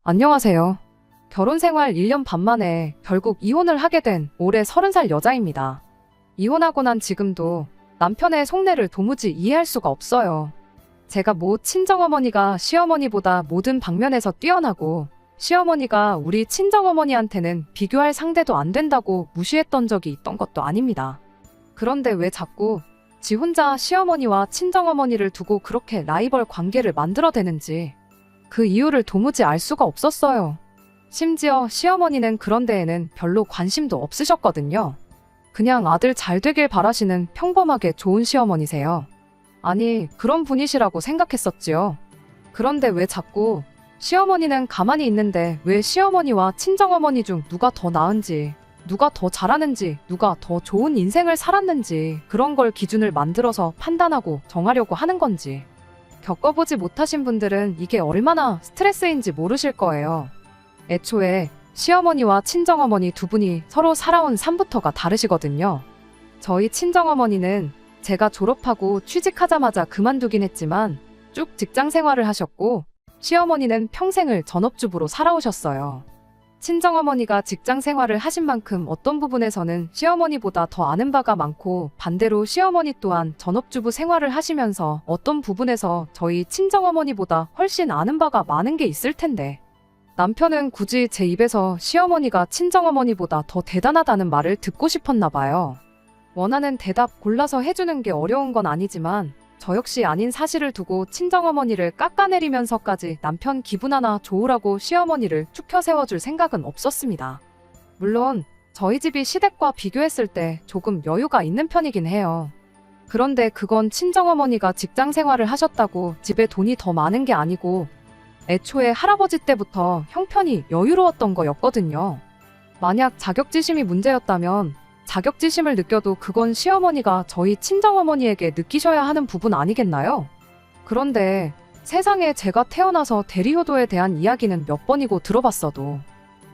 안녕하세요. 결혼 생활 1년 반 만에 결국 이혼을 하게 된 올해 30살 여자입니다. 이혼하고 난 지금도 남편의 속내를 도무지 이해할 수가 없어요. 제가 친정어머니가 시어머니보다 모든 방면에서 뛰어나고 시어머니가 우리 친정어머니한테는 비교할 상대도 안 된다고 무시했던 적이 있던 것도 아닙니다. 그런데 왜 자꾸 지 혼자 시어머니와 친정어머니를 두고 그렇게 라이벌 관계를 만들어대는지 그 이유를 도무지 알 수가 없었어요. 심지어 시어머니는 그런 데에는 별로 관심도 없으셨거든요. 그냥 아들 잘 되길 바라시는 평범하게 좋은 시어머니세요. 아니, 그런 분이시라고 생각했었지요. 그런데 왜 자꾸 시어머니는 가만히 있는데 왜 시어머니와 친정어머니 중 누가 더 나은지, 누가 더 잘하는지, 누가 더 좋은 인생을 살았는지 그런 걸 기준을 만들어서 판단하고 정하려고 하는 건지. 겪어보지 못하신 분들은 이게 얼마나 스트레스인지 모르실 거예요. 애초에 시어머니와 친정어머니 두 분이 서로 살아온 삶부터가 다르시거든요. 저희 친정어머니는 제가 졸업하고 취직하자마자 그만두긴 했지만 쭉 직장 생활을 하셨고 시어머니는 평생을 전업주부로 살아오셨어요. 친정어머니가 직장 생활을 하신 만큼 어떤 부분에서는 시어머니보다 더 아는 바가 많고 반대로 시어머니 또한 전업주부 생활을 하시면서 어떤 부분에서 저희 친정어머니보다 훨씬 아는 바가 많은 게 있을 텐데 남편은 굳이 제 입에서 시어머니가 친정어머니보다 더 대단하다는 말을 듣고 싶었나 봐요. 원하는 대답 골라서 해주는 게 어려운 건 아니지만 저 역시 아닌 사실을 두고 친정어머니를 깎아내리면서까지 남편 기분 하나 좋으라고 시어머니를 축혀 세워줄 생각은 없었습니다. 물론 저희 집이 시댁과 비교했을 때 조금 여유가 있는 편이긴 해요. 그런데 그건 친정어머니가 직장 생활을 하셨다고 집에 돈이 더 많은 게 아니고 애초에 할아버지 때부터 형편이 여유로웠던 거였거든요. 만약 자격지심이 문제였다면 자격지심을 느껴도 그건 시어머니가 저희 친정어머니에게 느끼셔야 하는 부분 아니겠나요? 그런데 세상에 제가 태어나서 대리효도에 대한 이야기는 몇 번이고 들어봤어도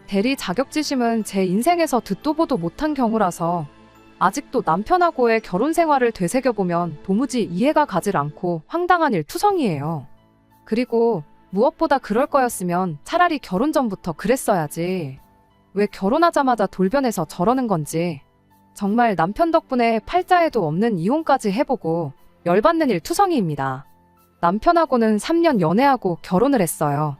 대리 자격지심은 제 인생에서 듣도 보도 못한 경우라서 아직도 남편하고의 결혼 생활을 되새겨보면 도무지 이해가 가질 않고 황당한 일투성이에요. 그리고 무엇보다 그럴 거였으면 차라리 결혼 전부터 그랬어야지. 왜 결혼하자마자 돌변해서 저러는 건지. 정말 남편 덕분에 팔자에도 없는 이혼까지 해보고 열받는 일투성이입니다. 남편하고는 3년 연애하고 결혼을 했어요.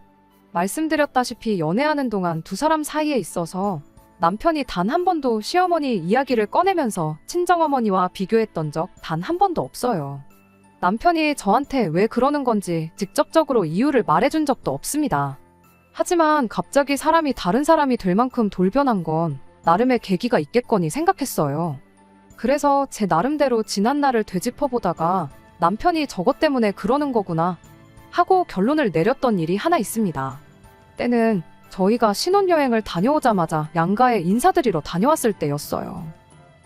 말씀드렸다시피 연애하는 동안 두 사람 사이에 있어서 남편이 단 한 번도 시어머니 이야기를 꺼내면서 친정어머니와 비교했던 적 단 한 번도 없어요. 남편이 저한테 왜 그러는 건지 직접적으로 이유를 말해준 적도 없습니다. 하지만 갑자기 사람이 다른 사람이 될 만큼 돌변한 건 나름의 계기가 있겠거니 생각했어요. 그래서 제 나름대로 지난 날을 되짚어보다가 남편이 저것 때문에 그러는 거구나 하고 결론을 내렸던 일이 하나 있습니다. 때는 저희가 신혼여행을 다녀오자마자 양가에 인사드리러 다녀왔을 때였어요.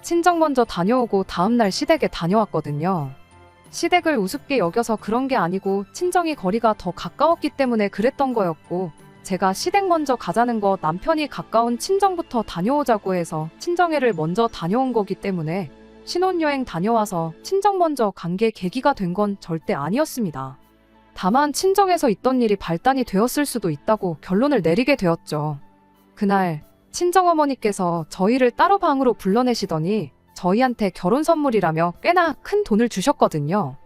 친정 먼저 다녀오고 다음날 시댁에 다녀왔거든요. 시댁을 우습게 여겨서 그런 게 아니고 친정이 거리가 더 가까웠기 때문에 그랬던 거였고 제가 시댁 먼저 가자는 거 남편이 가까운 친정부터 다녀오자고 해서 친정에를 먼저 다녀온 거기 때문에 신혼여행 다녀와서 친정 먼저 간 게 계기가 된 건 절대 아니었습니다. 다만 친정에서 있던 일이 발단이 되었을 수도 있다고 결론을 내리게 되었죠. 그날 친정어머니께서 저희를 따로 방으로 불러내시더니 저희한테 결혼 선물이라며 꽤나 큰 돈을 주셨거든요.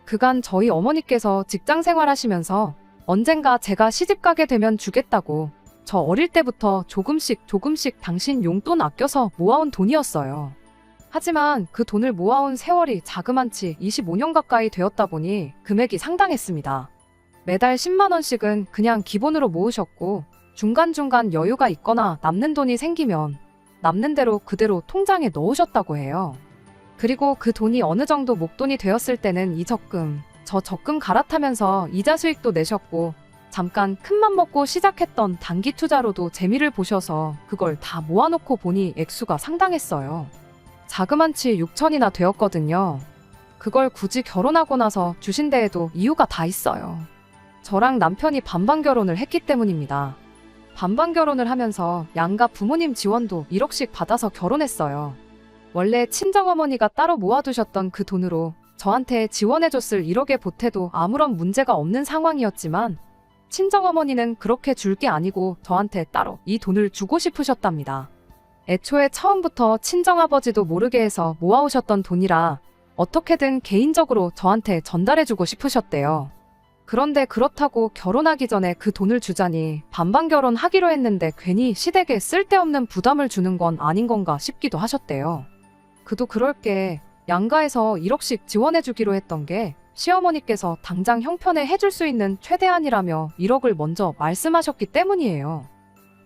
그간 저희 어머니께서 직장 생활하시면서 언젠가 제가 시집가게 되면 주겠다고 저 어릴 때부터 조금씩 당신 용돈 아껴서 모아온 돈이었어요. 하지만 그 돈을 모아온 세월이 자그만치 25년 가까이 되었다 보니 금액이 상당했습니다. 매달 10만 원씩은 그냥 기본으로 모으셨고 중간중간 여유가 있거나 남는 돈이 생기면 남는 대로 그대로 통장에 넣으셨다고 해요. 그리고 그 돈이 어느 정도 목돈이 되었을 때는 이 적금, 저 적금 갈아타면서 이자 수익도 내셨고 잠깐 큰맘 먹고 시작했던 단기 투자로도 재미를 보셔서 그걸 다 모아놓고 보니 액수가 상당했어요. 자그만치 6천이나 되었거든요. 그걸 굳이 결혼하고 나서 주신 데에도 이유가 다 있어요. 저랑 남편이 반반 결혼을 했기 때문입니다. 반반 결혼을 하면서 양가 부모님 지원도 1억씩 받아서 결혼했어요. 원래 친정어머니가 따로 모아두셨던 그 돈으로 저한테 지원해줬을 1억의 보태도 아무런 문제가 없는 상황이었지만 친정어머니는 그렇게 줄 게 아니고 저한테 따로 이 돈을 주고 싶으셨답니다. 애초에 처음부터 친정아버지도 모르게 해서 모아오셨던 돈이라 어떻게든 개인적으로 저한테 전달해주고 싶으셨대요. 그런데 그렇다고 결혼하기 전에 그 돈을 주자니 반반 결혼하기로 했는데 괜히 시댁에 쓸데없는 부담을 주는 건 아닌 건가 싶기도 하셨대요. 그도 그럴 게 양가에서 1억씩 지원해주기로 했던 게 시어머니께서 당장 형편에 해줄 수 있는 최대한이라며 1억을 먼저 말씀하셨기 때문이에요.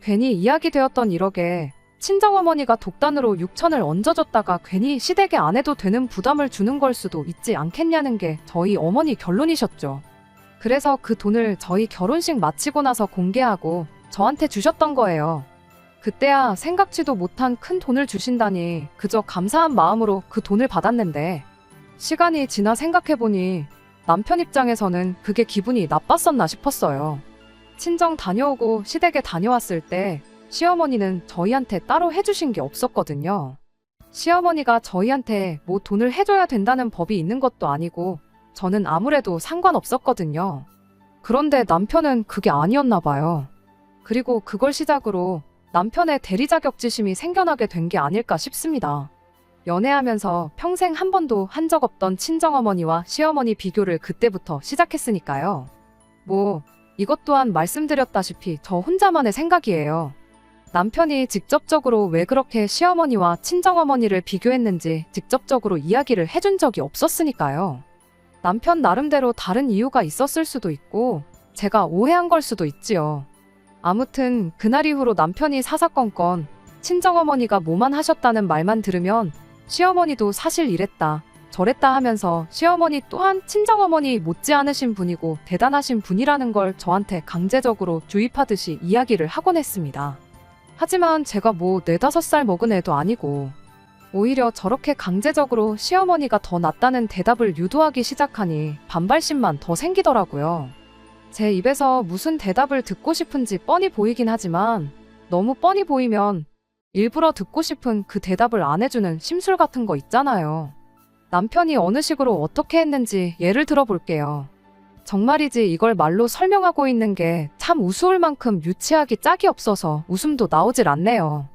괜히 이야기되었던 1억에 친정어머니가 독단으로 6천을 얹어줬다가 괜히 시댁에 안 해도 되는 부담을 주는 걸 수도 있지 않겠냐는 게 저희 어머니 결론이셨죠. 그래서 그 돈을 저희 결혼식 마치고 나서 공개하고 저한테 주셨던 거예요. 그때야 생각지도 못한 큰 돈을 주신다니 그저 감사한 마음으로 그 돈을 받았는데 시간이 지나 생각해보니 남편 입장에서는 그게 기분이 나빴었나 싶었어요. 친정 다녀오고 시댁에 다녀왔을 때 시어머니는 저희한테 따로 해주신 게 없었거든요. 시어머니가 저희한테 뭐 돈을 해줘야 된다는 법이 있는 것도 아니고 저는 아무래도 상관없었거든요. 그런데 남편은 그게 아니었나 봐요. 그리고 그걸 시작으로 남편의 대리 자격지심이 생겨나게 된 게 아닐까 싶습니다. 연애하면서 평생 한 번도 한 적 없던 친정어머니와 시어머니 비교를 그때부터 시작했으니까요. 뭐 이것 또한 말씀드렸다시피 저 혼자만의 생각이에요. 남편이 직접적으로 왜 그렇게 시어머니와 친정어머니를 비교했는지 직접적으로 이야기를 해준 적이 없었으니까요. 남편 나름대로 다른 이유가 있었을 수도 있고 제가 오해한 걸 수도 있지요. 아무튼 그날 이후로 남편이 사사건건 친정어머니가 뭐만 하셨다는 말만 들으면 시어머니도 사실 이랬다 저랬다 하면서 시어머니 또한 친정어머니 못지않으신 분이고 대단하신 분이라는 걸 저한테 강제적으로 주입하듯이 이야기를 하곤 했습니다. 하지만 제가 뭐 4~5살 먹은 애도 아니고 오히려 저렇게 강제적으로 시어머니가 더 낫다는 대답을 유도하기 시작하니 반발심만 더 생기더라고요. 제 입에서 무슨 대답을 듣고 싶은지 뻔히 보이긴 하지만 너무 뻔히 보이면 일부러 듣고 싶은 그 대답을 안 해주는 심술 같은 거 있잖아요. 남편이 어느 식으로 어떻게 했는지 예를 들어볼게요. 정말이지 이걸 말로 설명하고 있는 게 참 우스울 만큼 유치하기 짝이 없어서 웃음도 나오질 않네요.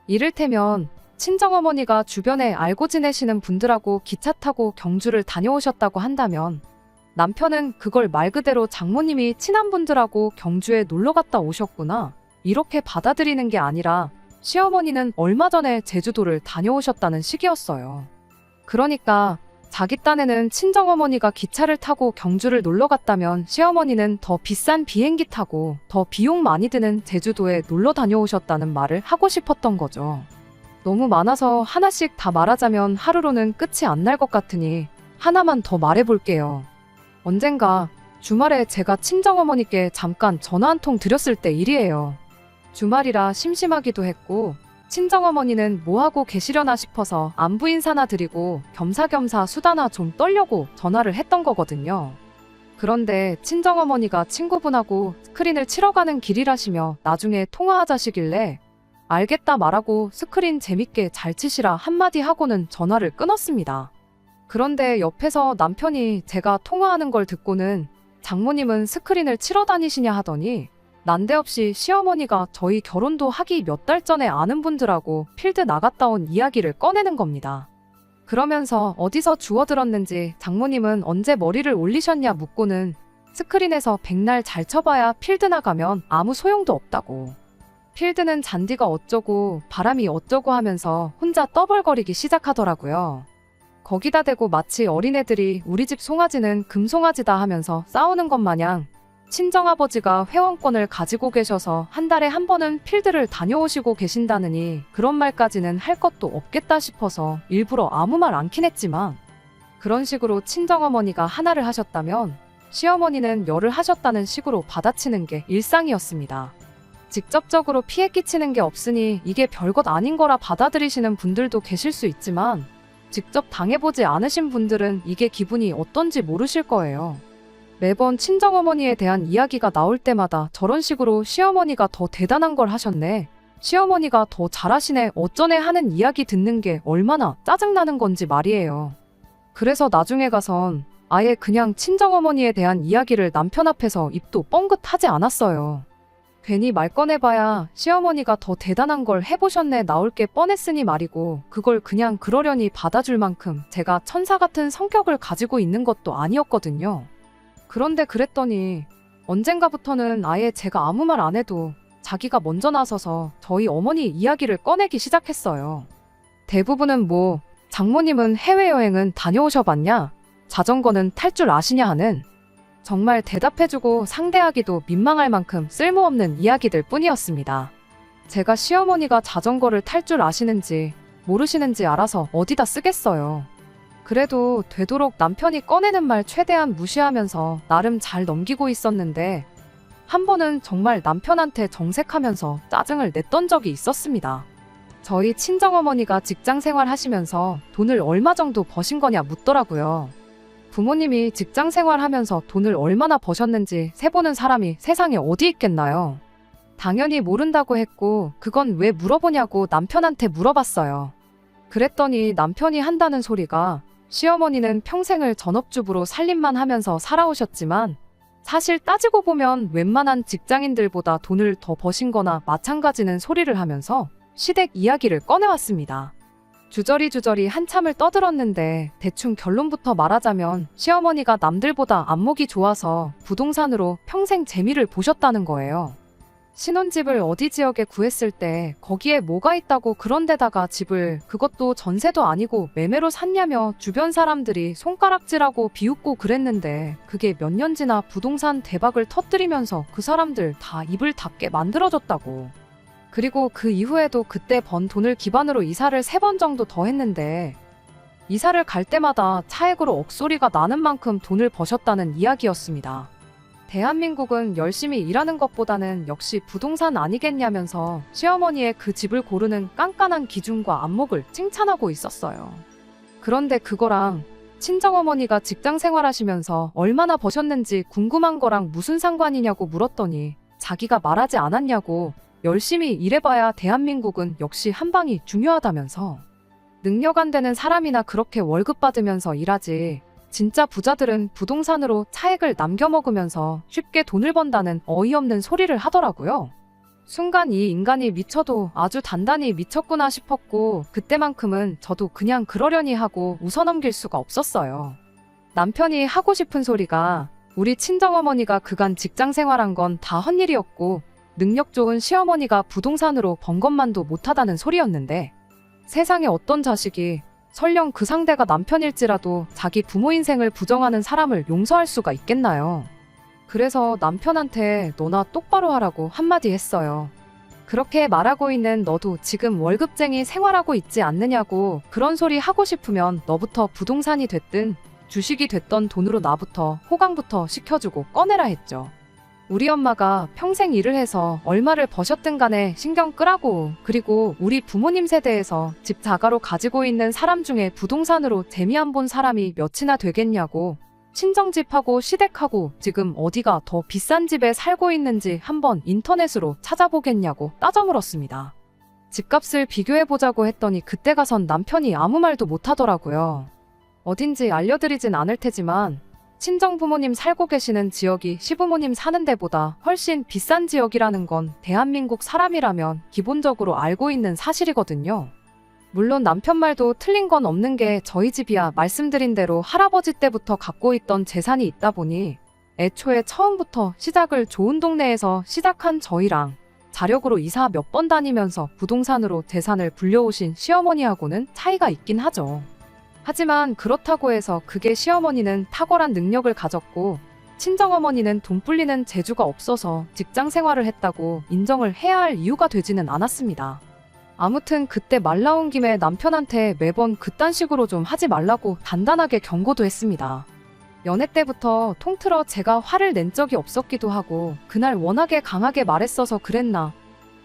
이를테면 친정어머니가 주변에 알고 지내시는 분들하고 기차 타고 경주를 다녀오셨다고 한다면 남편은 그걸 말 그대로 장모님이 친한 분들하고 경주에 놀러 갔다 오셨구나 이렇게 받아들이는 게 아니라 시어머니는 얼마 전에 제주도를 다녀오셨다는 식이었어요. 그러니까 자기 딴에는 친정어머니가 기차를 타고 경주를 놀러 갔다면 시어머니는 더 비싼 비행기 타고 더 비용 많이 드는 제주도에 놀러 다녀오셨다는 말을 하고 싶었던 거죠. 너무 많아서 하나씩 다 말하자면 하루로는 끝이 안 날 것 같으니 하나만 더 말해볼게요. 언젠가 주말에 제가 친정어머니께 잠깐 전화 한 통 드렸을 때 일이에요. 주말이라 심심하기도 했고 친정어머니는 뭐하고 계시려나 싶어서 안부 인사나 드리고 겸사겸사 수다나 좀 떨려고 전화를 했던 거거든요. 그런데 친정어머니가 친구분하고 스크린을 치러 가는 길이라시며 나중에 통화하자시길래 알겠다 말하고 스크린 재밌게 잘 치시라 한마디 하고는 전화를 끊었습니다. 그런데 옆에서 남편이 제가 통화하는 걸 듣고는 장모님은 스크린을 치러 다니시냐 하더니 난데없이 시어머니가 저희 결혼도 하기 몇 달 전에 아는 분들하고 필드 나갔다 온 이야기를 꺼내는 겁니다. 그러면서 어디서 주워들었는지 장모님은 언제 머리를 올리셨냐 묻고는 스크린에서 백날 잘 쳐봐야 필드 나가면 아무 소용도 없다고. 필드는 잔디가 어쩌고 바람이 어쩌고 하면서 혼자 떠벌거리기 시작하더라고요. 거기다 대고 마치 어린애들이 우리 집 송아지는 금송아지다 하면서 싸우는 것 마냥 친정아버지가 회원권을 가지고 계셔서 한 달에 한 번은 필드를 다녀오시고 계신다느니 그런 말까지는 할 것도 없겠다 싶어서 일부러 아무 말 않긴 했지만 그런 식으로 친정어머니가 하나를 하셨다면 시어머니는 열을 하셨다는 식으로 받아치는 게 일상이었습니다. 직접적으로 피해 끼치는 게 없으니 이게 별것 아닌 거라 받아들이시는 분들도 계실 수 있지만 직접 당해보지 않으신 분들은 이게 기분이 어떤지 모르실 거예요. 매번 친정어머니에 대한 이야기가 나올 때마다 저런 식으로 시어머니가 더 대단한 걸 하셨네, 시어머니가 더 잘하시네 어쩌네 하는 이야기 듣는 게 얼마나 짜증나는 건지 말이에요. 그래서 나중에 가선 아예 그냥 친정어머니에 대한 이야기를 남편 앞에서 입도 뻥긋하지 않았어요. 괜히 말 꺼내봐야 시어머니가 더 대단한 걸 해보셨네 나올 게 뻔했으니 말이고 그걸 그냥 그러려니 받아줄 만큼 제가 천사 같은 성격을 가지고 있는 것도 아니었거든요. 그런데 그랬더니 언젠가부터는 아예 제가 아무 말 안 해도 자기가 먼저 나서서 저희 어머니 이야기를 꺼내기 시작했어요. 대부분은 뭐 장모님은 해외여행은 다녀오셔봤냐? 자전거는 탈 줄 아시냐 하는 정말 대답해주고 상대하기도 민망할 만큼 쓸모없는 이야기들 뿐이었습니다. 제가 시어머니가 자전거를 탈 줄 아시는지 모르시는지 알아서 어디다 쓰겠어요. 그래도 되도록 남편이 꺼내는 말 최대한 무시하면서 나름 잘 넘기고 있었는데 한 번은 정말 남편한테 정색하면서 짜증을 냈던 적이 있었습니다. 저희 친정어머니가 직장 생활 하시면서 돈을 얼마 정도 버신 거냐 묻더라고요. 부모님이 직장 생활하면서 돈을 얼마나 버셨는지 세보는 사람이 세상에 어디 있겠나요? 당연히 모른다고 했고 그건 왜 물어보냐고 남편한테 물어봤어요. 그랬더니 남편이 한다는 소리가 시어머니는 평생을 전업주부로 살림만 하면서 살아오셨지만 사실 따지고 보면 웬만한 직장인들보다 돈을 더 버신 거나 마찬가지는 소리를 하면서 시댁 이야기를 꺼내왔습니다. 주저리 한참을 떠들었는데 대충 결론부터 말하자면 시어머니가 남들보다 안목이 좋아서 부동산으로 평생 재미를 보셨다는 거예요. 신혼집을 어디 지역에 구했을 때 거기에 뭐가 있다고 그런 데다가 집을 그것도 전세도 아니고 매매로 샀냐며 주변 사람들이 손가락질하고 비웃고 그랬는데 그게 몇 년 지나 부동산 대박을 터뜨리면서 그 사람들 다 입을 닫게 만들어줬다고. 그리고 그 이후에도 그때 번 돈을 기반으로 이사를 3번 정도 더 했는데 이사를 갈 때마다 차액으로 억소리가 나는 만큼 돈을 버셨다는 이야기였습니다. 대한민국은 열심히 일하는 것보다는 역시 부동산 아니겠냐면서 시어머니의 그 집을 고르는 깐깐한 기준과 안목을 칭찬하고 있었어요. 그런데 그거랑 친정어머니가 직장 생활하시면서 얼마나 버셨는지 궁금한 거랑 무슨 상관이냐고 물었더니 자기가 말하지 않았냐고 열심히 일해봐야 대한민국은 역시 한방이 중요하다면서 능력 안 되는 사람이나 그렇게 월급 받으면서 일하지 진짜 부자들은 부동산으로 차액을 남겨먹으면서 쉽게 돈을 번다는 어이없는 소리를 하더라고요. 순간 이 인간이 미쳐도 아주 단단히 미쳤구나 싶었고 그때만큼은 저도 그냥 그러려니 하고 웃어넘길 수가 없었어요. 남편이 하고 싶은 소리가 우리 친정어머니가 그간 직장 생활한 건 다 헛일이었고 능력 좋은 시어머니가 부동산으로 번 것만도 못하다는 소리였는데 세상에 어떤 자식이 설령 그 상대가 남편일지라도 자기 부모 인생을 부정하는 사람을 용서할 수가 있겠나요? 그래서 남편한테 너나 똑바로 하라고 한마디 했어요. 그렇게 말하고 있는 너도 지금 월급쟁이 생활하고 있지 않느냐고 그런 소리 하고 싶으면 너부터 부동산이 됐든 주식이 됐던 돈으로 나부터 호강부터 시켜주고 꺼내라 했죠. 우리 엄마가 평생 일을 해서 얼마를 버셨든 간에 신경 끄라고. 그리고 우리 부모님 세대에서 집 자가로 가지고 있는 사람 중에 부동산으로 재미 안 본 사람이 몇이나 되겠냐고. 친정집하고 시댁하고 지금 어디가 더 비싼 집에 살고 있는지 한번 인터넷으로 찾아보겠냐고 따져 물었습니다. 집값을 비교해보자고 했더니 그때 가선 남편이 아무 말도 못하더라고요. 어딘지 알려드리진 않을 테지만 친정 부모님 살고 계시는 지역이 시부모님 사는 데보다 훨씬 비싼 지역이라는 건 대한민국 사람이라면 기본적으로 알고 있는 사실이거든요. 물론 남편 말도 틀린 건 없는 게 저희 집이야 말씀드린 대로 할아버지 때부터 갖고 있던 재산이 있다 보니 애초에 처음부터 시작을 좋은 동네에서 시작한 저희랑 자력으로 이사 몇 번 다니면서 부동산으로 재산을 불려오신 시어머니하고는 차이가 있긴 하죠. 하지만 그렇다고 해서 그게 시어머니는 탁월한 능력을 가졌고 친정어머니는 돈 불리는 재주가 없어서 직장 생활을 했다고 인정을 해야 할 이유가 되지는 않았습니다. 아무튼 그때 말 나온 김에 남편한테 매번 그딴 식으로 좀 하지 말라고 단단하게 경고도 했습니다. 연애 때부터 통틀어 제가 화를 낸 적이 없었기도 하고 그날 워낙에 강하게 말했어서 그랬나.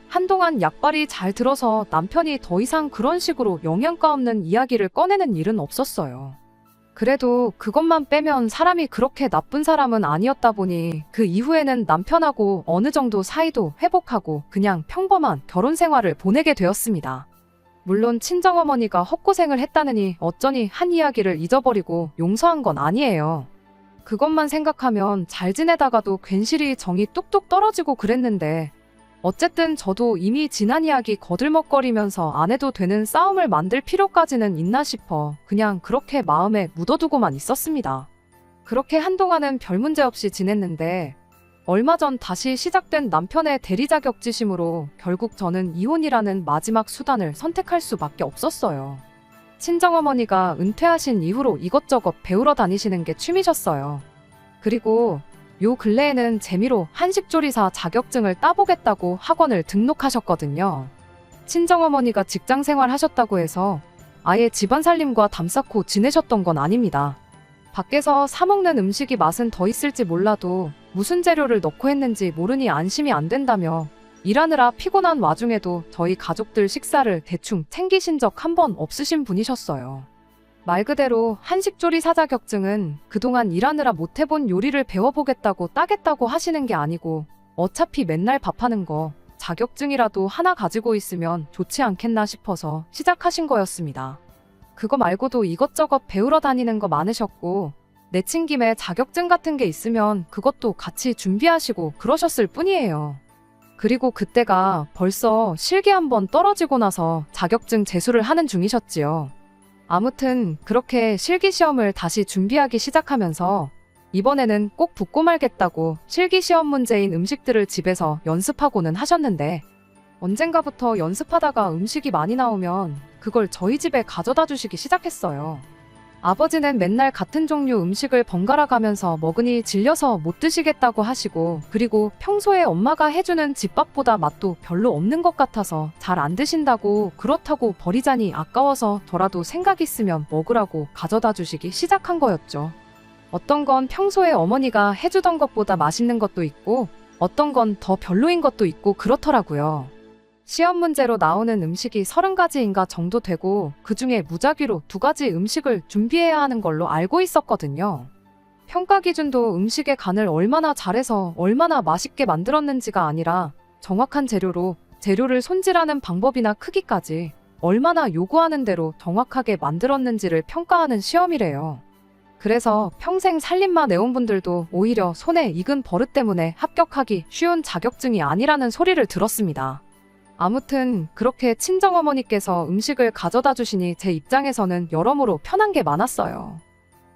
한동안 약발이 잘 들어서 남편이 더 이상 그런 식으로 영양가 없는 이야기를 꺼내는 일은 없었어요. 그래도 그것만 빼면 사람이 그렇게 나쁜 사람은 아니었다 보니 그 이후에는 남편하고 어느 정도 사이도 회복하고 그냥 평범한 결혼 생활을 보내게 되었습니다. 물론 친정어머니가 헛고생을 했다느니 어쩌니 한 이야기를 잊어버리고 용서한 건 아니에요. 그것만 생각하면 잘 지내다가도 괜시리 정이 뚝뚝 떨어지고 그랬는데 어쨌든 저도 이미 지난 이야기 거들먹거리면서 안 해도 되는 싸움을 만들 필요까지는 있나 싶어 그냥 그렇게 마음에 묻어두고만 있었습니다. 그렇게 한동안은 별 문제 없이 지냈는데 얼마 전 다시 시작된 남편의 대리 자격지심으로 결국 저는 이혼이라는 마지막 수단을 선택할 수밖에 없었어요. 친정어머니가 은퇴하신 이후로 이것저것 배우러 다니시는 게 취미셨어요. 그리고 요 근래에는 재미로 한식조리사 자격증을 따보겠다고 학원을 등록하셨거든요. 친정어머니가 직장생활 하셨다고 해서 아예 집안 살림과 담쌓고 지내셨던 건 아닙니다. 밖에서 사먹는 음식이 맛은 더 있을지 몰라도 무슨 재료를 넣고 했는지 모르니 안심이 안 된다며 일하느라 피곤한 와중에도 저희 가족들 식사를 대충 챙기신 적 한 번 없으신 분이셨어요. 말 그대로 한식조리사 자격증은 그동안 일하느라 못 해본 요리를 배워보겠다고 따겠다고 하시는 게 아니고 어차피 맨날 밥하는 거 자격증이라도 하나 가지고 있으면 좋지 않겠나 싶어서 시작하신 거였습니다. 그거 말고도 이것저것 배우러 다니는 거 많으셨고 내친 김에 자격증 같은 게 있으면 그것도 같이 준비하시고 그러셨을 뿐이에요. 그리고 그때가 벌써 실기 한번 떨어지고 나서 자격증 제수를 하는 중이셨지요. 아무튼 그렇게 실기 시험을 다시 준비하기 시작하면서 이번에는 꼭 붙고 말겠다고 실기 시험 문제인 음식들을 집에서 연습하고는 하셨는데 언젠가부터 연습하다가 음식이 많이 나오면 그걸 저희 집에 가져다 주시기 시작했어요. 아버지는 맨날 같은 종류 음식을 번갈아 가면서 먹으니 질려서 못 드시겠다고 하시고 그리고 평소에 엄마가 해주는 집밥보다 맛도 별로 없는 것 같아서 잘 안 드신다고 그렇다고 버리자니 아까워서 더라도 생각 있으면 먹으라고 가져다 주시기 시작한 거였죠. 어떤 건 평소에 어머니가 해주던 것보다 맛있는 것도 있고 어떤 건 더 별로인 것도 있고 그렇더라고요. 시험 문제로 나오는 음식이 30가지인가 정도 되고 그중에 무작위로 2가지 음식을 준비해야 하는 걸로 알고 있었거든요. 평가 기준도 음식의 간을 얼마나 잘해서 얼마나 맛있게 만들었는지가 아니라 정확한 재료로 재료를 손질하는 방법이나 크기까지 얼마나 요구하는 대로 정확하게 만들었는지를 평가하는 시험이래요. 그래서 평생 살림만 해온 분들도 오히려 손에 익은 버릇 때문에 합격하기 쉬운 자격증이 아니라는 소리를 들었습니다. 아무튼 그렇게 친정어머니께서 음식을 가져다 주시니 제 입장에서는 여러모로 편한 게 많았어요.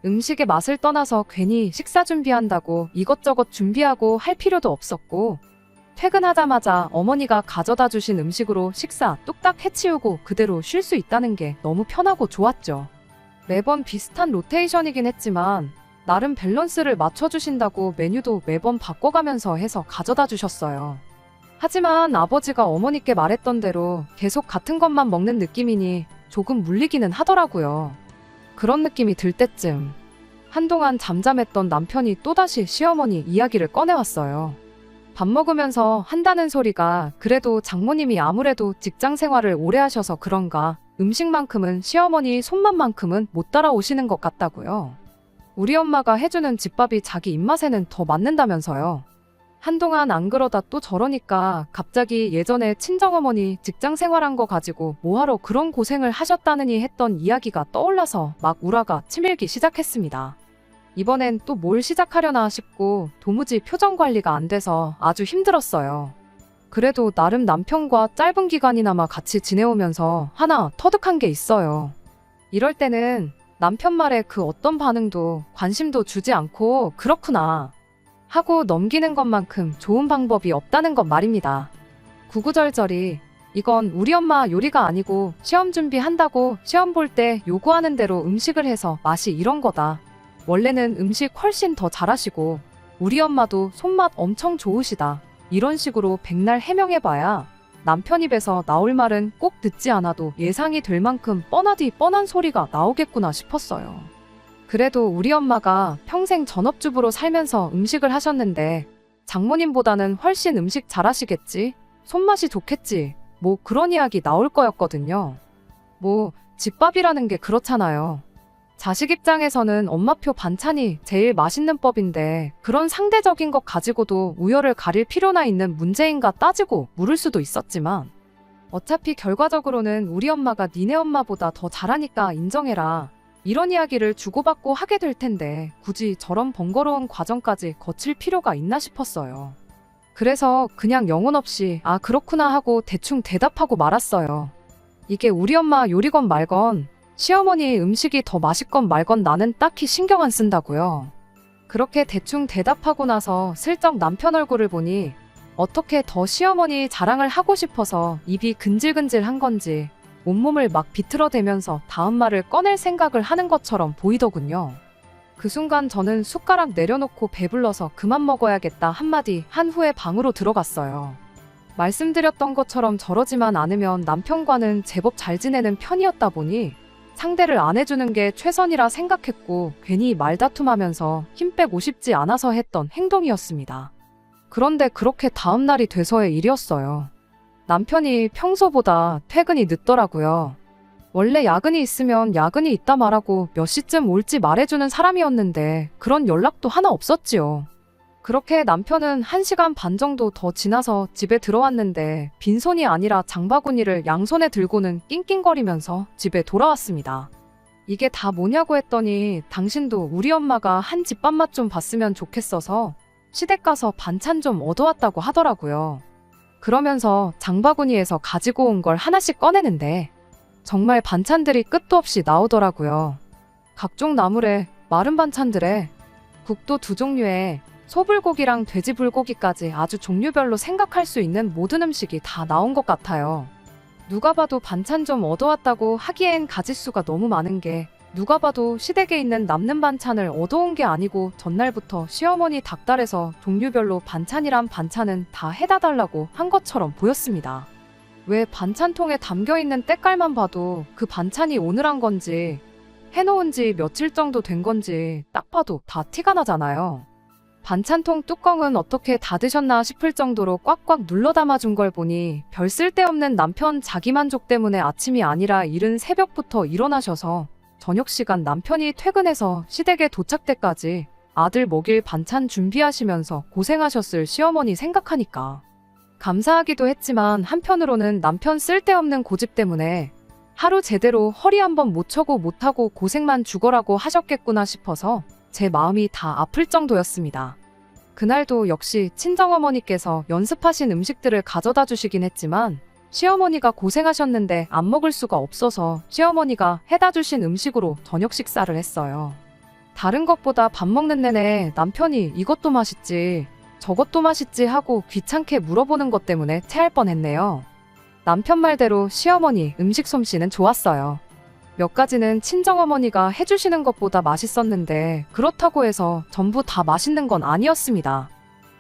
음식의 맛을 떠나서 괜히 식사 준비한다고 이것저것 준비하고 할 필요도 없었고 퇴근하자마자 어머니가 가져다 주신 음식으로 식사 뚝딱 해치우고 그대로 쉴 수 있다는 게 너무 편하고 좋았죠. 매번 비슷한 로테이션이긴 했지만 나름 밸런스를 맞춰주신다고 메뉴도 매번 바꿔가면서 해서 가져다 주셨어요. 하지만 아버지가 어머니께 말했던 대로 계속 같은 것만 먹는 느낌이니 조금 물리기는 하더라고요. 그런 느낌이 들 때쯤 한동안 잠잠했던 남편이 또다시 시어머니 이야기를 꺼내왔어요. 밥 먹으면서 한다는 소리가 그래도 장모님이 아무래도 직장 생활을 오래 하셔서 그런가 음식만큼은 시어머니 손맛만큼은 못 따라오시는 것 같다고요. 우리 엄마가 해주는 집밥이 자기 입맛에는 더 맞는다면서요. 한동안 안 그러다 또 저러니까 갑자기 예전에 친정어머니 직장 생활한 거 가지고 뭐하러 그런 고생을 하셨다느니 했던 이야기가 떠올라서 막 우라가 치밀기 시작했습니다. 이번엔 또 뭘 시작하려나 싶고 도무지 표정 관리가 안 돼서 아주 힘들었어요. 그래도 나름 남편과 짧은 기간이나마 같이 지내오면서 하나 터득한 게 있어요. 이럴 때는 남편 말에 그 어떤 반응도 관심도 주지 않고 그렇구나 하고 넘기는 것만큼 좋은 방법이 없다는 것 말입니다. 구구절절히 이건 우리 엄마 요리가 아니고 시험 준비한다고 시험 볼 때 요구하는 대로 음식을 해서 맛이 이런 거다. 원래는 음식 훨씬 더 잘하시고 우리 엄마도 손맛 엄청 좋으시다. 이런 식으로 백날 해명해봐야 남편 입에서 나올 말은 꼭 듣지 않아도 예상이 될 만큼 뻔하디 뻔한 소리가 나오겠구나 싶었어요. 그래도 우리 엄마가 평생 전업주부로 살면서 음식을 하셨는데 장모님보다는 훨씬 음식 잘하시겠지? 손맛이 좋겠지? 뭐 그런 이야기 나올 거였거든요. 뭐 집밥이라는 게 그렇잖아요. 자식 입장에서는 엄마표 반찬이 제일 맛있는 법인데 그런 상대적인 것 가지고도 우열을 가릴 필요나 있는 문제인가 따지고 물을 수도 있었지만 어차피 결과적으로는 우리 엄마가 니네 엄마보다 더 잘하니까 인정해라. 이런 이야기를 주고받고 하게 될 텐데 굳이 저런 번거로운 과정까지 거칠 필요가 있나 싶었어요. 그래서 그냥 영혼 없이 아 그렇구나 하고 대충 대답하고 말았어요. 이게 우리 엄마 요리건 말건 시어머니 음식이 더 맛있건 말건 나는 딱히 신경 안 쓴다고요. 그렇게 대충 대답하고 나서 슬쩍 남편 얼굴을 보니 어떻게 더 시어머니 자랑을 하고 싶어서 입이 근질근질한 건지 온몸을 막 비틀어대면서 다음 말을 꺼낼 생각을 하는 것처럼 보이더군요. 그 순간 저는 숟가락 내려놓고 배불러서 그만 먹어야겠다 한마디 한 후에 방으로 들어갔어요. 말씀드렸던 것처럼 저러지만 않으면 남편과는 제법 잘 지내는 편이었다 보니 상대를 안 해주는 게 최선이라 생각했고 괜히 말다툼하면서 힘 빼고 싶지 않아서 했던 행동이었습니다. 그런데 그렇게 다음 날이 돼서의 일이었어요. 남편이 평소보다 퇴근이 늦더라고요. 원래 야근이 있으면 야근이 있다 말하고 몇 시쯤 올지 말해주는 사람이었는데 그런 연락도 하나 없었지요. 그렇게 남편은 1시간 반 정도 더 지나서 집에 들어왔는데 빈손이 아니라 장바구니를 양손에 들고는 낑낑거리면서 집에 돌아왔습니다. 이게 다 뭐냐고 했더니 당신도 우리 엄마가 한 집밥맛 좀 봤으면 좋겠어서 시댁 가서 반찬 좀 얻어왔다고 하더라고요. 그러면서 장바구니에서 가지고 온 걸 하나씩 꺼내는데 정말 반찬들이 끝도 없이 나오더라고요. 각종 나물에 마른 반찬들에 국도 2종류에 소불고기랑 돼지불고기까지 아주 종류별로 생각할 수 있는 모든 음식이 다 나온 것 같아요. 누가 봐도 반찬 좀 얻어왔다고 하기엔 가짓수가 너무 많은 게 누가 봐도 시댁에 있는 남는 반찬을 얻어온 게 아니고 전날부터 시어머니 닭달에서 종류별로 반찬이란 반찬은 다 해다 달라고 한 것처럼 보였습니다. 왜 반찬통에 담겨있는 때깔만 봐도 그 반찬이 오늘 한 건지 해놓은 지 며칠 정도 된 건지 딱 봐도 다 티가 나잖아요. 반찬통 뚜껑은 어떻게 닫으셨나 싶을 정도로 꽉꽉 눌러 담아준 걸 보니 별 쓸데없는 남편 자기만족 때문에 아침이 아니라 이른 새벽부터 일어나셔서 저녁 시간 남편이 퇴근해서 시댁에 도착 때까지 아들 먹일 반찬 준비하시면서 고생하셨을 시어머니 생각하니까 감사하기도 했지만 한편으로는 남편 쓸데없는 고집 때문에 하루 제대로 허리 한번 못 쳐고 못하고 고생만 죽어라고 하셨겠구나 싶어서 제 마음이 다 아플 정도였습니다. 그날도 역시 친정어머니께서 연습하신 음식들을 가져다 주시긴 했지만 시어머니가 고생하셨는데 안 먹을 수가 없어서 시어머니가 해다 주신 음식으로 저녁 식사를 했어요. 다른 것보다 밥 먹는 내내 남편이 이것도 맛있지 저것도 맛있지 하고 귀찮게 물어보는 것 때문에 체할 뻔했네요. 남편 말대로 시어머니 음식 솜씨는 좋았어요. 몇 가지는 친정어머니가 해주시는 것보다 맛있었는데 그렇다고 해서 전부 다 맛있는 건 아니었습니다.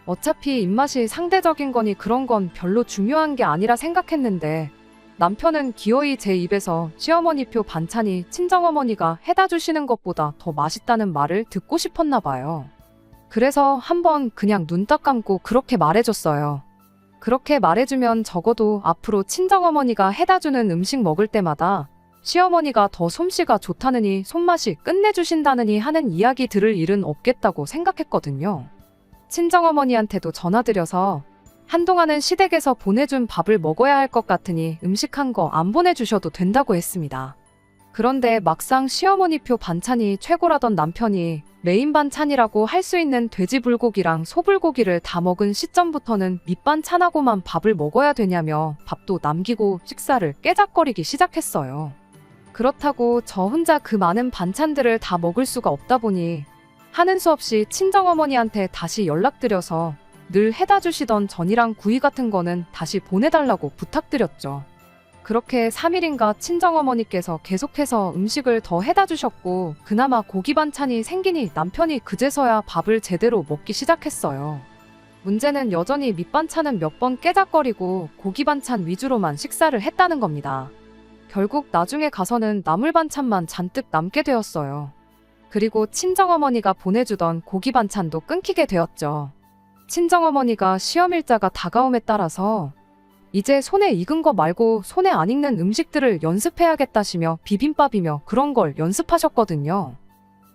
어차피 입맛이 상대적인 거니 그런 건 별로 중요한 게 아니라 생각했는데 남편은 기어이 제 입에서 시어머니표 반찬이 친정어머니가 해다 주시는 것보다 더 맛있다는 말을 듣고 싶었나 봐요. 그래서 한번 그냥 눈 딱 감고 그렇게 말해줬어요. 그렇게 말해주면 적어도 앞으로 친정어머니가 해다 주는 음식 먹을 때마다 시어머니가 더 솜씨가 좋다느니 손맛이 끝내주신다느니 하는 이야기 들을 일은 없겠다고 생각했거든요. 친정어머니한테도 전화드려서 한동안은 시댁에서 보내준 밥을 먹어야 할 것 같으니 음식한 거 안 보내주셔도 된다고 했습니다. 그런데 막상 시어머니표 반찬이 최고라던 남편이 메인 반찬이라고 할 수 있는 돼지불고기랑 소불고기를 다 먹은 시점부터는 밑반찬하고만 밥을 먹어야 되냐며 밥도 남기고 식사를 깨작거리기 시작했어요. 그렇다고 저 혼자 그 많은 반찬들을 다 먹을 수가 없다 보니 하는 수 없이 친정어머니한테 다시 연락드려서 늘 해다 주시던 전이랑 구이 같은 거는 다시 보내달라고 부탁드렸죠. 그렇게 3일인가 친정어머니께서 계속해서 음식을 더 해다 주셨고 그나마 고기 반찬이 생기니 남편이 그제서야 밥을 제대로 먹기 시작했어요. 문제는 여전히 밑반찬은 몇 번 깨작거리고 고기 반찬 위주로만 식사를 했다는 겁니다. 결국 나중에 가서는 나물 반찬만 잔뜩 남게 되었어요. 그리고 친정어머니가 보내주던 고기 반찬도 끊기게 되었죠. 친정어머니가 시험일자가 다가옴에 따라서 이제 손에 익은 거 말고 손에 안 익는 음식들을 연습해야겠다시며 비빔밥이며 그런 걸 연습하셨거든요.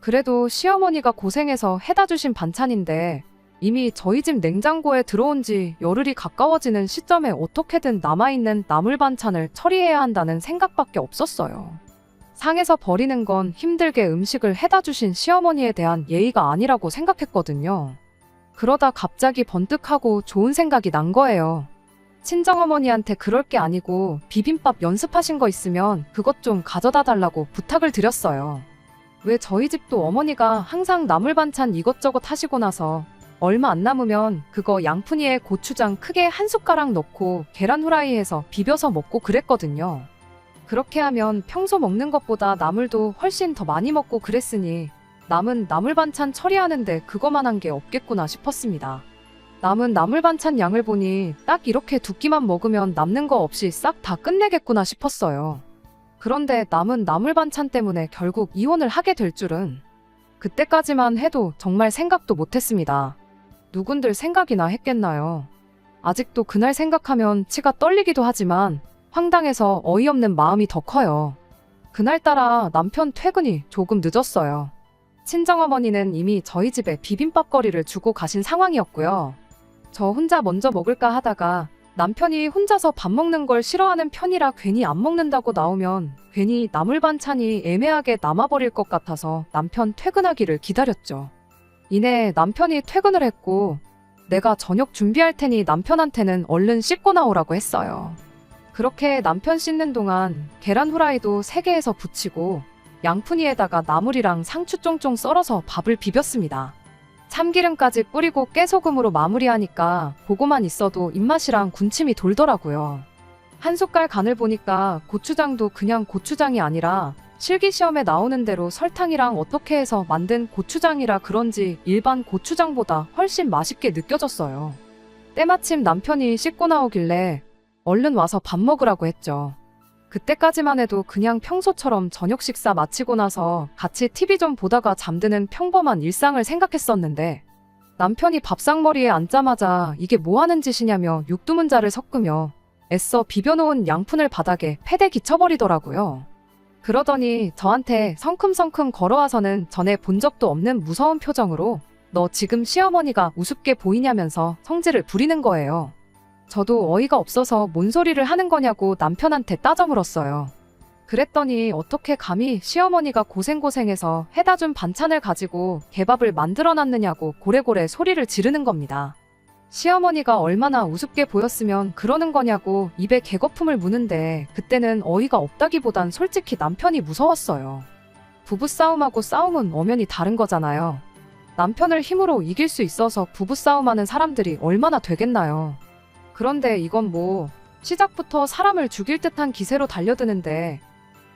그래도 시어머니가 고생해서 해다 주신 반찬인데 이미 저희 집 냉장고에 들어온 지 열흘이 가까워지는 시점에 어떻게든 남아있는 나물 반찬을 처리해야 한다는 생각밖에 없었어요. 상에서 버리는 건 힘들게 음식을 해다 주신 시어머니에 대한 예의가 아니라고 생각했거든요. 그러다 갑자기 번뜩하고 좋은 생각이 난 거예요. 친정어머니한테 그럴 게 아니고 비빔밥 연습하신 거 있으면 그것 좀 가져다 달라고 부탁을 드렸어요. 왜 저희 집도 어머니가 항상 나물 반찬 이것저것 하시고 나서 얼마 안 남으면 그거 양푼이에 고추장 크게 한 숟가락 넣고 계란 후라이해서 비벼서 먹고 그랬거든요. 그렇게 하면 평소 먹는 것보다 나물도 훨씬 더 많이 먹고 그랬으니 남은 나물 반찬 처리하는데 그거만한 게 없겠구나 싶었습니다. 남은 나물 반찬 양을 보니 딱 이렇게 두 끼만 먹으면 남는 거 없이 싹 다 끝내겠구나 싶었어요. 그런데 남은 나물 반찬 때문에 결국 이혼을 하게 될 줄은 그때까지만 해도 정말 생각도 못했습니다. 누군들 생각이나 했겠나요? 아직도 그날 생각하면 치가 떨리기도 하지만 황당해서 어이없는 마음이 더 커요. 그날따라 남편 퇴근이 조금 늦었어요. 친정어머니는 이미 저희 집에 비빔밥거리를 주고 가신 상황이었고요. 저 혼자 먼저 먹을까 하다가 남편이 혼자서 밥 먹는 걸 싫어하는 편이라 괜히 안 먹는다고 나오면 괜히 나물 반찬이 애매하게 남아버릴 것 같아서 남편 퇴근하기를 기다렸죠. 이내 남편이 퇴근을 했고 내가 저녁 준비할 테니 남편한테는 얼른 씻고 나오라고 했어요. 그렇게 남편 씻는 동안 계란 후라이도 3개에서 부치고 양푼이에다가 나물이랑 상추 쫑쫑 썰어서 밥을 비볐습니다. 참기름까지 뿌리고 깨소금으로 마무리하니까 보고만 있어도 입맛이랑 군침이 돌더라고요. 한 숟갈 간을 보니까 고추장도 그냥 고추장이 아니라 실기시험에 나오는 대로 설탕이랑 어떻게 해서 만든 고추장이라 그런지 일반 고추장보다 훨씬 맛있게 느껴졌어요. 때마침 남편이 씻고 나오길래 얼른 와서 밥 먹으라고 했죠. 그때까지만 해도 그냥 평소처럼 저녁 식사 마치고 나서 같이 TV 좀 보다가 잠드는 평범한 일상을 생각했었는데 남편이 밥상머리에 앉자마자 이게 뭐 하는 짓이냐며 육두문자를 섞으며 애써 비벼놓은 양푼을 바닥에 패대 기쳐버리더라고요. 그러더니 저한테 성큼성큼 걸어와서는 전에 본 적도 없는 무서운 표정으로 너 지금 시어머니가 우습게 보이냐면서 성질을 부리는 거예요. 저도 어이가 없어서 뭔 소리를 하는 거냐고 남편한테 따져 물었어요. 그랬더니 어떻게 감히 시어머니가 고생고생해서 해다 준 반찬을 가지고 개밥을 만들어 놨느냐고 고래고래 소리를 지르는 겁니다. 시어머니가 얼마나 우습게 보였으면 그러는 거냐고 입에 개거품을 무는데 그때는 어이가 없다기보단 솔직히 남편이 무서웠어요. 부부싸움하고 싸움은 엄연히 다른 거잖아요. 남편을 힘으로 이길 수 있어서 부부싸움하는 사람들이 얼마나 되겠나요. 그런데 이건 뭐 시작부터 사람을 죽일 듯한 기세로 달려드는데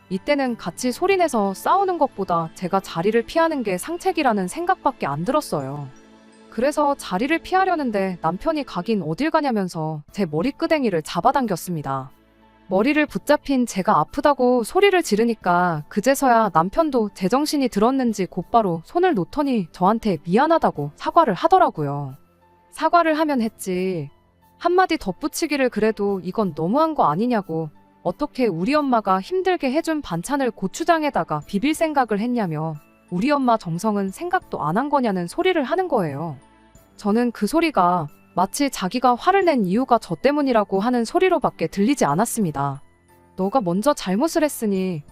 이때는 같이 소리내서 싸우는 것보다 제가 자리를 피하는 게 상책이라는 생각밖에 안 들었어요. 그래서 자리를 피하려는데 남편이 가긴 어딜 가냐면서 제 머리끄댕이를 잡아당겼습니다. 머리를 붙잡힌 제가 아프다고 소리를 지르니까 그제서야 남편도 제정신이 들었는지 곧바로 손을 놓더니 저한테 미안하다고 사과를 하더라고요. 사과를 하면 했지. 한마디 덧붙이기를 그래도 이건 너무한 거 아니냐고 어떻게 우리 엄마가 힘들게 해준 반찬을 고추장에다가 비빌 생각을 했냐며 우리 엄마 정성은 생각도 안 한 거냐는 소리를 하는 거예요. 저는 그 소리가 마치 자기가 화를 낸 이유가 저 때문이라고 하는 소리로밖에 들리지 않았습니다. 너가 먼저 잘못을 했으니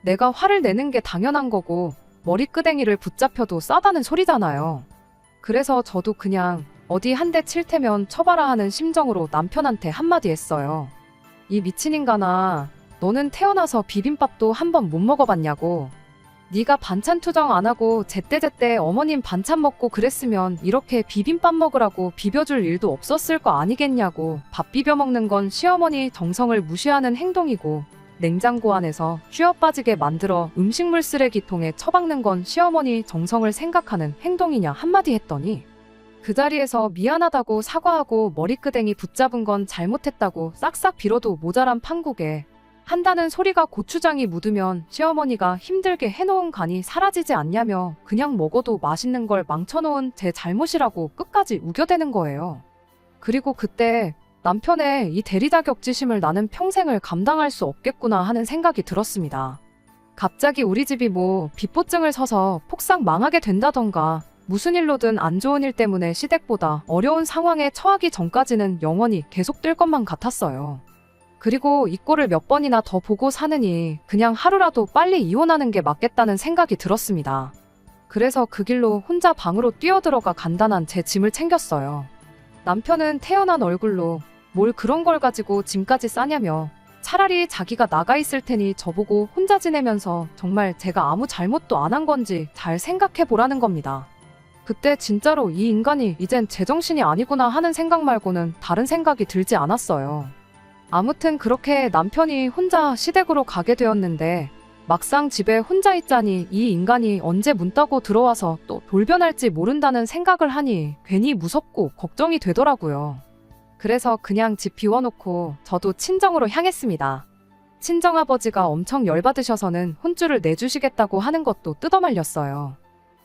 내가 화를 내는 게 당연한 거고 머리끄댕이를 붙잡혀도 싸다는 소리잖아요. 그래서 저도 그냥 어디 한 대 칠 테면 쳐봐라 하는 심정으로 남편한테 한마디 했어요. 이 미친 인간아, 너는 태어나서 비빔밥도 한 번 못 먹어봤냐고. 네가 반찬 투정 안 하고 제때제때 어머님 반찬 먹고 그랬으면 이렇게 비빔밥 먹으라고 비벼줄 일도 없었을 거 아니겠냐고. 밥 비벼 먹는 건 시어머니 정성을 무시하는 행동이고 냉장고 안에서 쥐어 빠지게 만들어 음식물 쓰레기통에 처박는 건 시어머니 정성을 생각하는 행동이냐 한마디 했더니 그 자리에서 미안하다고 사과하고 머리끄댕이 붙잡은 건 잘못했다고 싹싹 빌어도 모자란 판국에 한다는 소리가 고추장이 묻으면 시어머니가 힘들게 해놓은 간이 사라지지 않냐며 그냥 먹어도 맛있는 걸 망쳐놓은 제 잘못이라고 끝까지 우겨대는 거예요. 그리고 그때 남편의 이 대리자격지심을 나는 평생을 감당할 수 없겠구나 하는 생각이 들었습니다. 갑자기 우리 집이 뭐 빚보증을 서서 폭삭 망하게 된다던가 무슨 일로든 안 좋은 일 때문에 시댁보다 어려운 상황에 처하기 전까지는 영원히 계속될 것만 같았어요. 그리고 이 꼴을 몇 번이나 더 보고 사느니 그냥 하루라도 빨리 이혼하는 게 맞겠다는 생각이 들었습니다. 그래서 그 길로 혼자 방으로 뛰어들어가 간단한 제 짐을 챙겼어요. 남편은 태연한 얼굴로 뭘 그런 걸 가지고 짐까지 싸냐며 차라리 자기가 나가 있을 테니 저보고 혼자 지내면서 정말 제가 아무 잘못도 안 한 건지 잘 생각해 보라는 겁니다. 그때 진짜로 이 인간이 이젠 제정신이 아니구나 하는 생각 말고는 다른 생각이 들지 않았어요. 아무튼 그렇게 남편이 혼자 시댁으로 가게 되었는데 막상 집에 혼자 있자니 이 인간이 언제 문 따고 들어와서 또 돌변할지 모른다는 생각을 하니 괜히 무섭고 걱정이 되더라고요. 그래서 그냥 집 비워놓고 저도 친정으로 향했습니다. 친정아버지가 엄청 열받으셔서는 혼쭐을 내주시겠다고 하는 것도 뜯어말렸어요.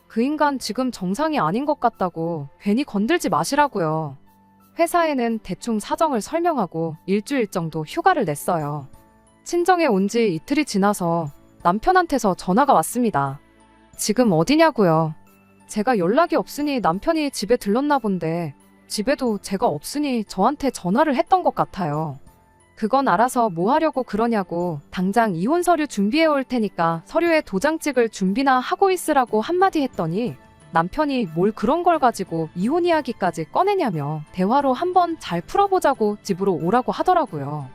그 인간 지금 정상이 아닌 것 같다고 괜히 건들지 마시라고요. 회사에는 대충 사정을 설명하고 일주일 정도 휴가를 냈어요. 친정에 온 지 이틀이 지나서 남편한테서 전화가 왔습니다. 지금 어디냐고요. 제가 연락이 없으니 남편이 집에 들렀나 본데 집에도 제가 없으니 저한테 전화를 했던 것 같아요. 그건 알아서 뭐 하려고 그러냐고 당장 이혼 서류 준비해 올 테니까 서류에 도장 찍을 준비나 하고 있으라고 한마디 했더니 남편이 뭘 그런 걸 가지고 이혼 이야기까지 꺼내냐며 대화로 한번 잘 풀어보자고 집으로 오라고 하더라고요.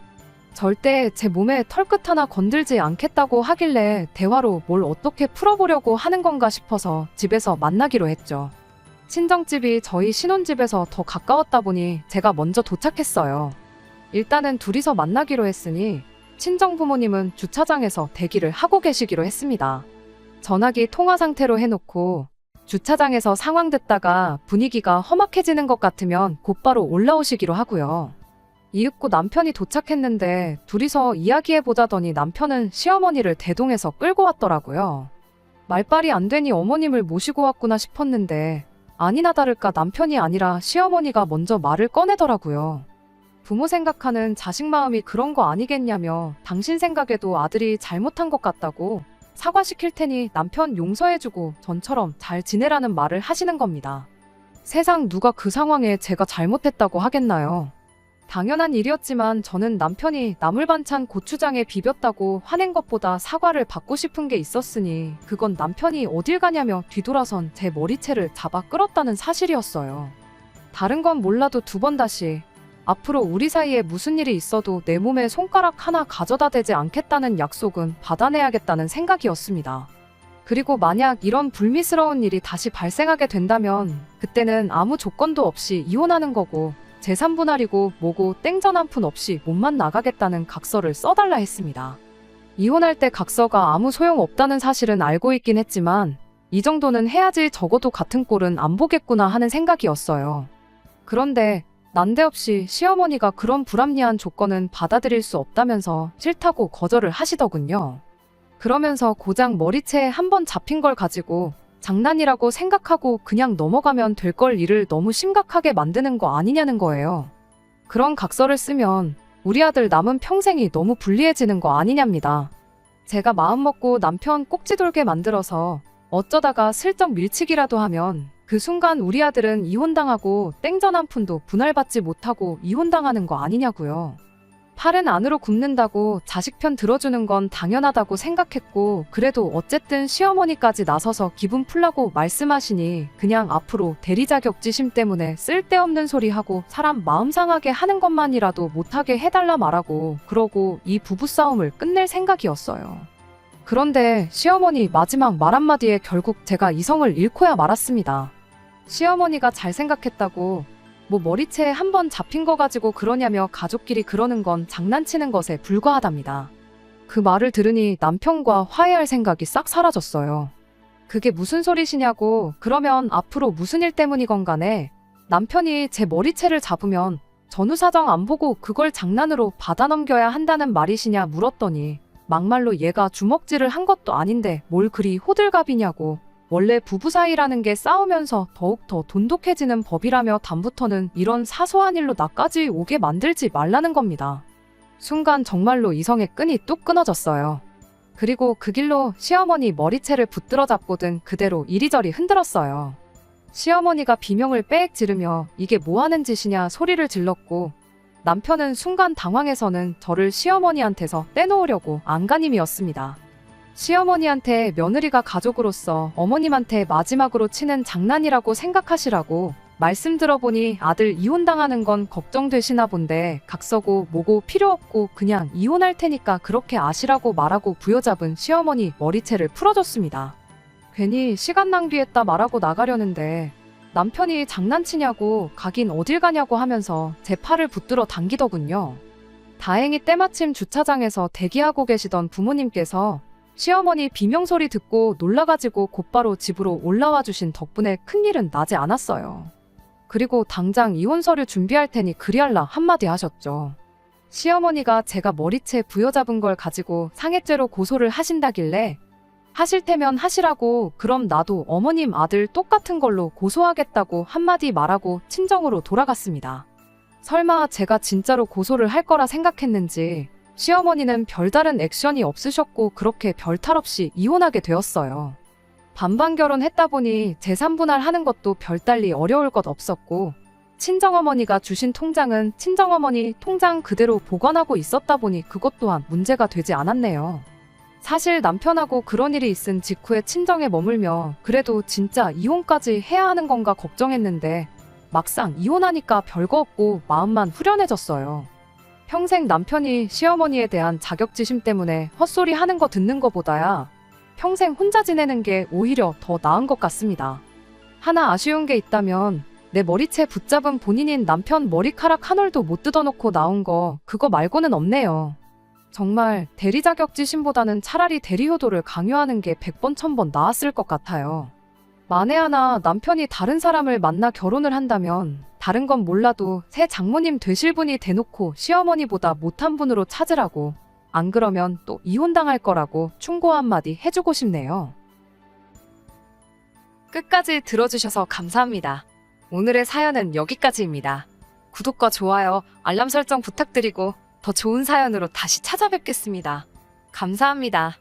절대 제 몸에 털끝 하나 건들지 않겠다고 하길래 대화로 뭘 어떻게 풀어보려고 하는 건가 싶어서 집에서 만나기로 했죠. 친정집이 저희 신혼집에서 더 가까웠다 보니 제가 먼저 도착했어요. 일단은 둘이서 만나기로 했으니 친정 부모님은 주차장에서 대기를 하고 계시기로 했습니다. 전화기 통화 상태로 해놓고 주차장에서 상황 듣다가 분위기가 험악해지는 것 같으면 곧바로 올라오시기로 하고요. 이윽고 남편이 도착했는데 둘이서 이야기해보자더니 남편은 시어머니를 대동해서 끌고 왔더라고요. 말빨이 안 되니 어머님을 모시고 왔구나 싶었는데 아니나 다를까 남편이 아니라 시어머니가 먼저 말을 꺼내더라고요. 부모 생각하는 자식 마음이 그런 거 아니겠냐며 당신 생각에도 아들이 잘못한 것 같다고 사과시킬 테니 남편 용서해주고 전처럼 잘 지내라는 말을 하시는 겁니다. 세상 누가 그 상황에 제가 잘못했다고 하겠나요? 당연한 일이었지만 저는 남편이 나물반찬 고추장에 비볐다고 화낸 것보다 사과를 받고 싶은 게 있었으니 그건 남편이 어딜 가냐며 뒤돌아선 제 머리채를 잡아 끌었다는 사실이었어요. 다른 건 몰라도 두 번 다시 앞으로 우리 사이에 무슨 일이 있어도 내 몸에 손가락 하나 가져다 대지 않겠다는 약속은 받아내야겠다는 생각이었습니다. 그리고 만약 이런 불미스러운 일이 다시 발생하게 된다면 그때는 아무 조건도 없이 이혼하는 거고 재산 분할이고 뭐고 땡전 한 푼 없이 몸만 나가겠다는 각서를 써달라 했습니다. 이혼할 때 각서가 아무 소용 없다는 사실은 알고 있긴 했지만 이 정도는 해야지 적어도 같은 꼴은 안 보겠구나 하는 생각이었어요. 그런데 난데없이 시어머니가 그런 불합리한 조건은 받아들일 수 없다면서 싫다고 거절을 하시더군요. 그러면서 고작 머리채에 한 번 잡힌 걸 가지고 장난이라고 생각하고 그냥 넘어가면 될 걸 일을 너무 심각하게 만드는 거 아니냐는 거예요. 그런 각서를 쓰면 우리 아들 남은 평생이 너무 불리해지는 거 아니냐입니다. 제가 마음먹고 남편 꼭지 돌게 만들어서 어쩌다가 슬쩍 밀치기라도 하면 그 순간 우리 아들은 이혼당하고 땡전 한 푼도 분할받지 못하고 이혼당하는 거 아니냐고요. 팔은 안으로 굽는다고 자식 편 들어주는 건 당연하다고 생각했고 그래도 어쨌든 시어머니까지 나서서 기분 풀라고 말씀하시니 그냥 앞으로 대리 자격지심 때문에 쓸데없는 소리 하고 사람 마음 상하게 하는 것만이라도 못하게 해달라 말하고 그러고 이 부부싸움을 끝낼 생각이었어요. 그런데 시어머니 마지막 말 한마디에 결국 제가 이성을 잃고야 말았습니다. 시어머니가 잘 생각했다고 뭐 머리채에 한 번 잡힌 거 가지고 그러냐며 가족끼리 그러는 건 장난치는 것에 불과하답니다. 그 말을 들으니 남편과 화해할 생각이 싹 사라졌어요. 그게 무슨 소리시냐고 그러면 앞으로 무슨 일 때문이건 간에 남편이 제 머리채를 잡으면 전후 사정 안 보고 그걸 장난으로 받아넘겨야 한다는 말이시냐 물었더니 막말로 얘가 주먹질을 한 것도 아닌데 뭘 그리 호들갑이냐고 원래 부부 사이라는 게 싸우면서 더욱 더 돈독해지는 법이라며 다음부터는 이런 사소한 일로 나까지 오게 만들지 말라는 겁니다. 순간 정말로 이성의 끈이 뚝 끊어졌어요. 그리고 그 길로 시어머니 머리채를 붙들어 잡고든 그대로 이리저리 흔들었어요. 시어머니가 비명을 빽 지르며 이게 뭐 하는 짓이냐 소리를 질렀고 남편은 순간 당황해서는 저를 시어머니한테서 떼놓으려고 안간힘이었습니다. 시어머니한테 며느리가 가족으로서 어머님한테 마지막으로 치는 장난이라고 생각하시라고 말씀 들어보니 아들 이혼당하는 건 걱정되시나 본데 각서고 뭐고 필요 없고 그냥 이혼할 테니까 그렇게 아시라고 말하고 부여잡은 시어머니 머리채를 풀어줬습니다. 괜히 시간 낭비했다 말하고 나가려는데 남편이 장난치냐고 가긴 어딜 가냐고 하면서 제 팔을 붙들어 당기더군요. 다행히 때마침 주차장에서 대기하고 계시던 부모님께서 시어머니 비명소리 듣고 놀라가지고 곧바로 집으로 올라와 주신 덕분에 큰일은 나지 않았어요. 그리고 당장 이혼 서류 준비할 테니 그리할라 한마디 하셨죠. 시어머니가 제가 머리채 부여잡은 걸 가지고 상해죄로 고소를 하신다길래 하실 테면 하시라고 그럼 나도 어머님 아들 똑같은 걸로 고소하겠다고 한마디 말하고 친정으로 돌아갔습니다. 설마 제가 진짜로 고소를 할 거라 생각했는지 시어머니는 별다른 액션이 없으셨고 그렇게 별탈 없이 이혼하게 되었어요. 반반 결혼했다 보니 재산 분할하는 것도 별달리 어려울 것 없었고 친정어머니가 주신 통장은 친정어머니 통장 그대로 보관하고 있었다 보니 그것 또한 문제가 되지 않았네요. 사실 남편하고 그런 일이 있은 직후에 친정에 머물며 그래도 진짜 이혼까지 해야 하는 건가 걱정했는데 막상 이혼하니까 별거 없고 마음만 후련해졌어요. 평생 남편이 시어머니에 대한 자격지심 때문에 헛소리 하는 거 듣는 거보다야 평생 혼자 지내는 게 오히려 더 나은 것 같습니다. 하나 아쉬운 게 있다면 내 머리채 붙잡은 본인인 남편 머리카락 한 올도 못 뜯어놓고 나온 거 그거 말고는 없네요. 정말 대리 자격지심보다는 차라리 대리 효도를 강요하는 게 100번 1000번 나았을 것 같아요. 만에 하나 남편이 다른 사람을 만나 결혼을 한다면 다른 건 몰라도 새 장모님 되실 분이 대놓고 시어머니보다 못한 분으로 찾으라고 안 그러면 또 이혼당할 거라고 충고 한마디 해주고 싶네요. 끝까지 들어주셔서 감사합니다. 오늘의 사연은 여기까지입니다. 구독과 좋아요, 알람 설정 부탁드리고 더 좋은 사연으로 다시 찾아뵙겠습니다. 감사합니다.